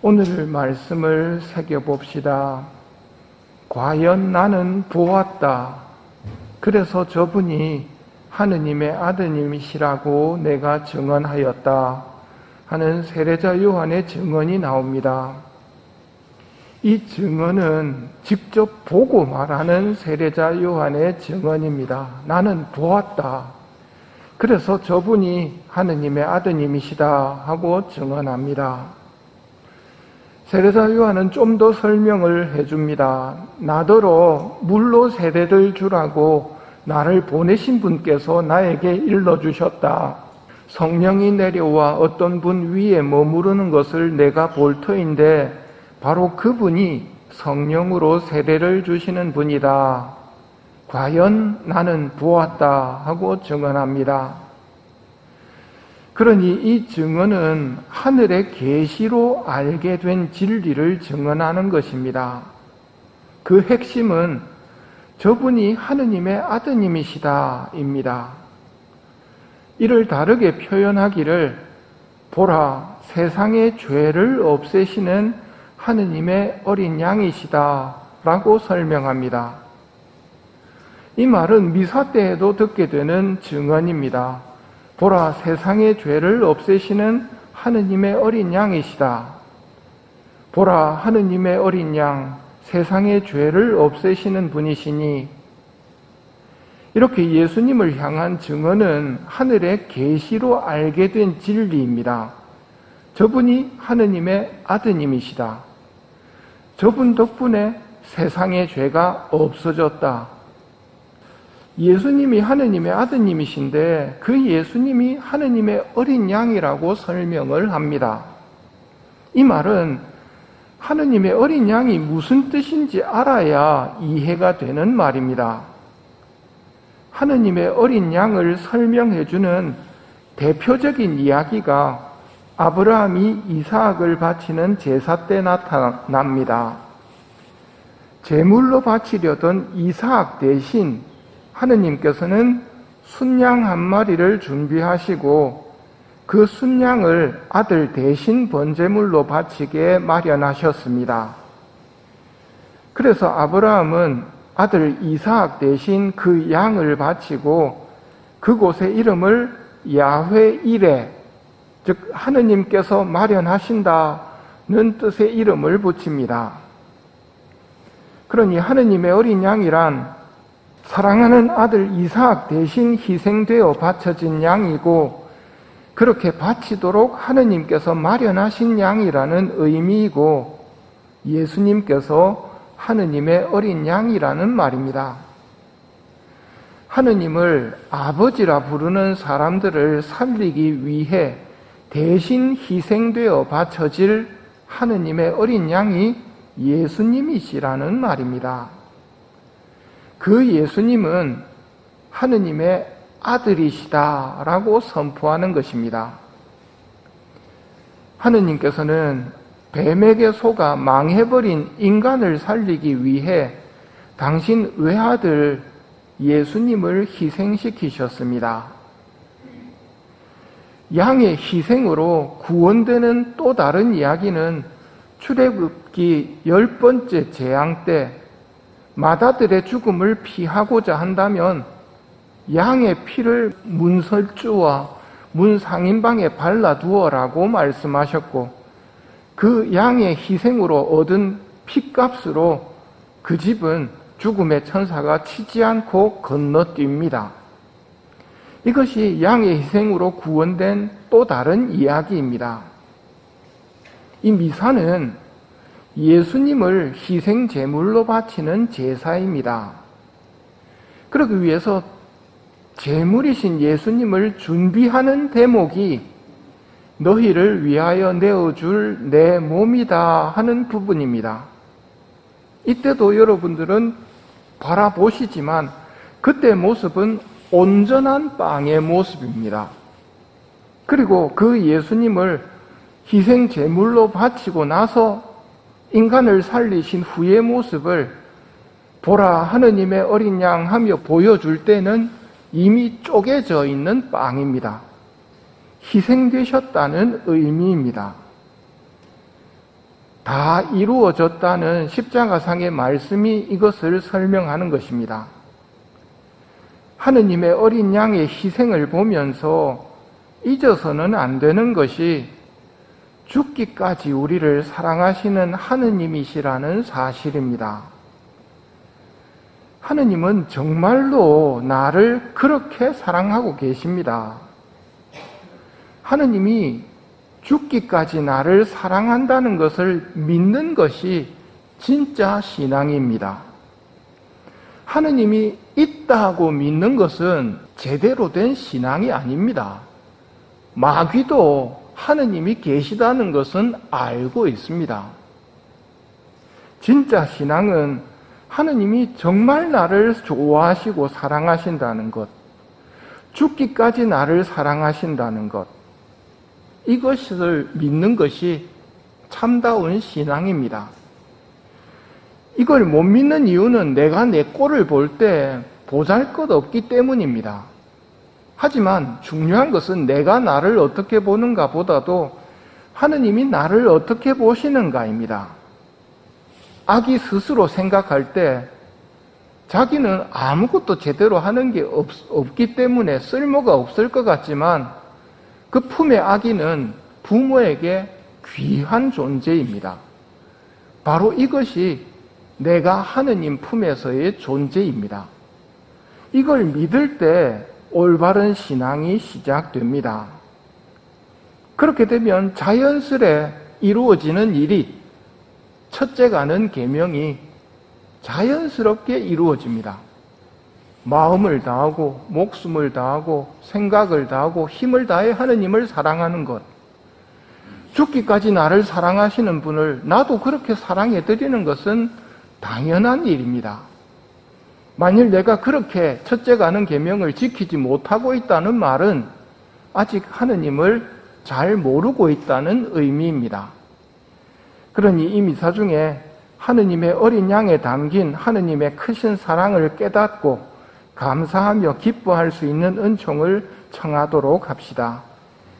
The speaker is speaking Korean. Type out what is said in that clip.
오늘 말씀을 새겨봅시다. 과연 나는 보았다. 그래서 저분이 하느님의 아드님이시라고 내가 증언하였다 하는 세례자 요한의 증언이 나옵니다. 이 증언은 직접 보고 말하는 세례자 요한의 증언입니다. 나는 보았다. 그래서 저분이 하느님의 아드님이시다 하고 증언합니다. 세례자 요한은 좀 더 설명을 해줍니다. 나더러 물로 세례를 주라고 나를 보내신 분께서 나에게 일러주셨다. 성령이 내려와 어떤 분 위에 머무르는 것을 내가 볼 터인데 바로 그분이 성령으로 세례를 주시는 분이다. 과연 나는 보았다 하고 증언합니다. 그러니 이 증언은 하늘의 계시로 알게 된 진리를 증언하는 것입니다. 그 핵심은 저분이 하느님의 아드님이시다입니다. 이를 다르게 표현하기를 보라, 세상의 죄를 없애시는 하느님의 어린 양이시다 라고 설명합니다. 이 말은 미사 때에도 듣게 되는 증언입니다. 보라, 세상의 죄를 없애시는 하느님의 어린 양이시다. 보라, 하느님의 어린 양, 세상의 죄를 없애시는 분이시니. 이렇게 예수님을 향한 증언은 하늘의 계시로 알게 된 진리입니다. 저분이 하느님의 아드님이시다. 저분 덕분에 세상의 죄가 없어졌다. 예수님이 하느님의 아드님이신데 그 예수님이 하느님의 어린 양이라고 설명을 합니다. 이 말은 하느님의 어린 양이 무슨 뜻인지 알아야 이해가 되는 말입니다. 하느님의 어린 양을 설명해주는 대표적인 이야기가 아브라함이 이삭을 바치는 제사 때 나타납니다. 제물로 바치려던 이삭 대신 하느님께서는 순양 한 마리를 준비하시고 그 순양을 아들 대신 번제물로 바치게 마련하셨습니다. 그래서 아브라함은 아들 이삭 대신 그 양을 바치고 그곳의 이름을 야훼 이레, 즉 하느님께서 마련하신다는 뜻의 이름을 붙입니다. 그러니 하느님의 어린 양이란 사랑하는 아들 이삭 대신 희생되어 바쳐진 양이고 그렇게 바치도록 하느님께서 마련하신 양이라는 의미이고 예수님께서 하느님의 어린 양이라는 말입니다. 하느님을 아버지라 부르는 사람들을 살리기 위해 대신 희생되어 바쳐질 하느님의 어린 양이 예수님이시라는 말입니다. 그 예수님은 하느님의 아들이시다라고 선포하는 것입니다. 하느님께서는 뱀에게 속아 망해버린 인간을 살리기 위해 당신 외아들 예수님을 희생시키셨습니다. 양의 희생으로 구원되는 또 다른 이야기는 출애굽기 10번째 재앙 때 맏아들의 죽음을 피하고자 한다면 양의 피를 문설주와 문상인방에 발라두어라고 말씀하셨고 그 양의 희생으로 얻은 피값으로 그 집은 죽음의 천사가 치지 않고 건너뜁니다. 이것이 양의 희생으로 구원된 또 다른 이야기입니다. 이 미사는 예수님을 희생 제물로 바치는 제사입니다. 그러기 위해서 제물이신 예수님을 준비하는 대목이 너희를 위하여 내어줄 내 몸이다 하는 부분입니다. 이때도 여러분들은 바라보시지만 그때 모습은 온전한 빵의 모습입니다. 그리고 그 예수님을 희생 제물로 바치고 나서 인간을 살리신 후의 모습을 보라 하느님의 어린 양 하며 보여줄 때는 이미 쪼개져 있는 빵입니다. 희생되셨다는 의미입니다. 다 이루어졌다는 십자가상의 말씀이 이것을 설명하는 것입니다. 하느님의 어린 양의 희생을 보면서 잊어서는 안 되는 것이 죽기까지 우리를 사랑하시는 하느님이시라는 사실입니다. 하느님은 정말로 나를 그렇게 사랑하고 계십니다. 하느님이 죽기까지 나를 사랑한다는 것을 믿는 것이 진짜 신앙입니다. 하느님이 있다고 믿는 것은 제대로 된 신앙이 아닙니다. 마귀도 하느님이 계시다는 것은 알고 있습니다. 진짜 신앙은 하느님이 정말 나를 좋아하시고 사랑하신다는 것, 죽기까지 나를 사랑하신다는 것, 이것을 믿는 것이 참다운 신앙입니다. 이걸 못 믿는 이유는 내가 내 꼴을 볼 때 보잘것없기 때문입니다. 하지만 중요한 것은 내가 나를 어떻게 보는가 보다도 하느님이 나를 어떻게 보시는가입니다. 악이 스스로 생각할 때 자기는 아무것도 제대로 하는 게 없기 때문에 쓸모가 없을 것 같지만 그 품의 아기는 부모에게 귀한 존재입니다. 바로 이것이 내가 하느님 품에서의 존재입니다. 이걸 믿을 때 올바른 신앙이 시작됩니다. 그렇게 되면 자연스레 이루어지는 일이 첫째가는 계명이 자연스럽게 이루어집니다. 마음을 다하고 목숨을 다하고 생각을 다하고 힘을 다해 하느님을 사랑하는 것, 죽기까지 나를 사랑하시는 분을 나도 그렇게 사랑해드리는 것은 당연한 일입니다. 만일 내가 그렇게 첫째가는 계명을 지키지 못하고 있다는 말은 아직 하느님을 잘 모르고 있다는 의미입니다. 그러니 이 미사 중에 하느님의 어린 양에 담긴 하느님의 크신 사랑을 깨닫고 감사하며 기뻐할 수 있는 은총을 청하도록 합시다.